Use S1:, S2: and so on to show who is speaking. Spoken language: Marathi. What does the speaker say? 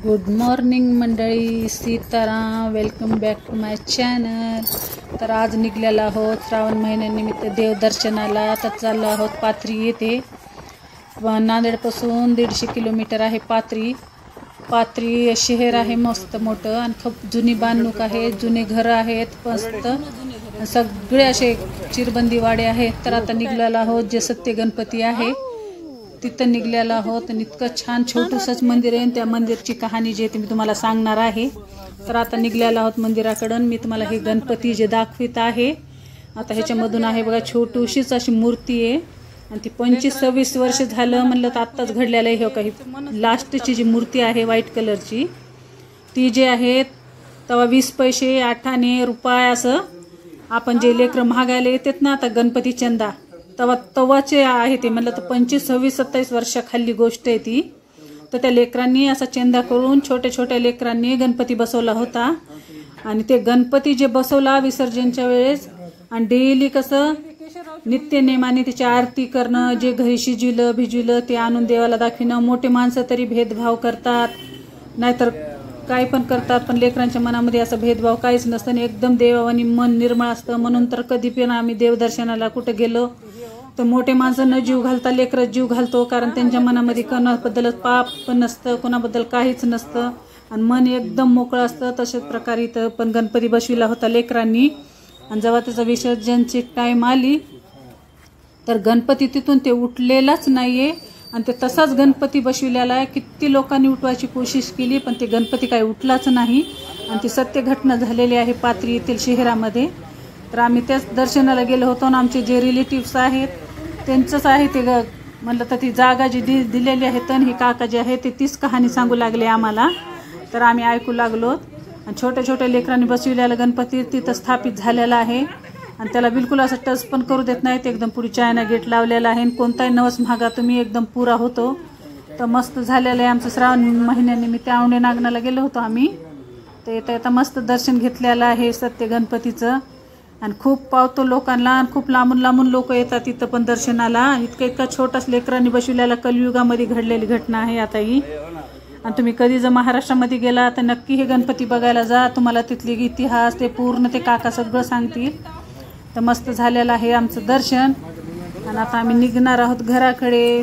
S1: गुड मॉर्निंग मंडळी, Sitaram. Welcome back to my channel. तर आज निघलेला आहोत श्रावण महिन्यानिमित्त देवदर्शनाला. तर चाललो आहोत पाथरी येथे. नांदेडपासून 150 किलोमीटर आहे पाथरी. पाथरी शहर आहे मस्त मोठं आणि खूप जुनी बांधणूक आहे, जुने घरं आहेत मस्त, सगळे असे चिरबंदी वाडे आहेत. तर आता निघलेला आहोत जे सत्य गणपती आहे तिथं निघलेला आहोत. आणि इतकं छान छोटूसंच मंदिर आहे. त्या मंदिरची कहाणी जी आहे ती मी तुम्हाला सांगणार आहे. तर आता निघलेला आहोत मंदिराकडून. मी तुम्हाला हे गणपती जे दाखवित आहे. आता ह्याच्यामधून आहे बघा, छोटूशीच अशी मूर्ती आहे आणि ती 25-26 वर्ष झालं म्हणलं तर आत्ताच घडलेलं आहे. हे काही लास्टची जी मूर्ती आहे व्हाईट कलरची, ती जे आहे तेव्हा 20 पैसे, 8 आणे, रुपये असं आपण जे लेकरं महागायला येतात ना आता गणपती चंदा, तवाचे आहे ते. म्हणलं तर 25, 26, 27 वर्षाखाली गोष्ट आहे ती. तर त्या लेकरांनी असा चंदा करून छोट्या छोट्या लेकरांनी गणपती बसवला होता. आणि ते गणपती जे बसवला विसर्जनच्या वेळेस, आणि डेली कसं नित्य नेमाने त्याची आरती करणं, जे घरी शिजविलं भिजविलं ते आणून देवाला दाखविणं. मोठे माणसं तरी भेदभाव करतात, नाहीतर काय पण करतात, पण लेकरांच्या मनामध्ये असा भेदभाव काहीच नसतं आणि एकदम देवावानी मन निर्मळ असतं. म्हणून तर कधी पण आम्ही देवदर्शनाला कुठं गेलो तर मोठे माणसं न जीव घालता लेकरं जीव घालतो, कारण त्यांच्या मनामध्ये कोणाबद्दल पाप पण नसतं, कोणाबद्दल काहीच नसतं आणि मन एकदम मोकळं असतं. तशाच प्रकारे इथं पण गणपती बसविला होता लेकरांनी. आणि जेव्हा त्याचा विसर्जनची टाईम आली तर गणपती तिथून ते उठलेलाच नाही आहे आणि ते तसाच गणपती बसविलेला आहे. किती लोकांनी उठवायची कोशिश केली पण ते गणपती काही उठलाच नाही. आणि ती सत्य घटना झालेली आहे पाथरी येथील शहरामध्ये. तर आम्ही त्याच दर्शनाला गेलो होतो आणि आमचे जे रिलेटिव्स आहेत त्यांचंच आहे ते. म्हणलं तर ती जागा जी दिलेली आहे तर ही काका जे आहे ते तीच कहाणी सांगू लागले आम्हाला. तर आम्ही ऐकू लागलो. आणि छोट्या छोट्या लेकरांनी बसविलेला गणपती तिथं स्थापित झालेला आहे आणि त्याला बिलकुल असं टच पण करू देत नाहीत. एकदम पुढे चायना गेट लावलेला आहे. कोणताही नवस महागा तुम्ही एकदम पुरा होतो. तर मस्त झालेलं आहे आमचं. श्रावण महिन्यानिमित्त औंढे नागनाला गेलो होतो आम्ही. तर आता मस्त दर्शन घेतलेलं आहे सत्य गणपतीचं. आणि खूप पावतो लोकांना आणि खूप लांबून लांबून लोक येतात तिथं पण दर्शनाला. इतका छोटाच लेकरांनी बसविलेला कलियुगामध्ये घडलेली घटना आहे आता ही. आणि तुम्ही कधी जर महाराष्ट्रामध्ये गेला तर नक्की हे गणपती बघायला जा. तुम्हाला तिथली इतिहास ते पूर्ण ते काका सगळं सांगतील. तर मस्त झालेलं आहे आमचं दर्शन. आणि आता आम्ही निघणार आहोत घराकडे.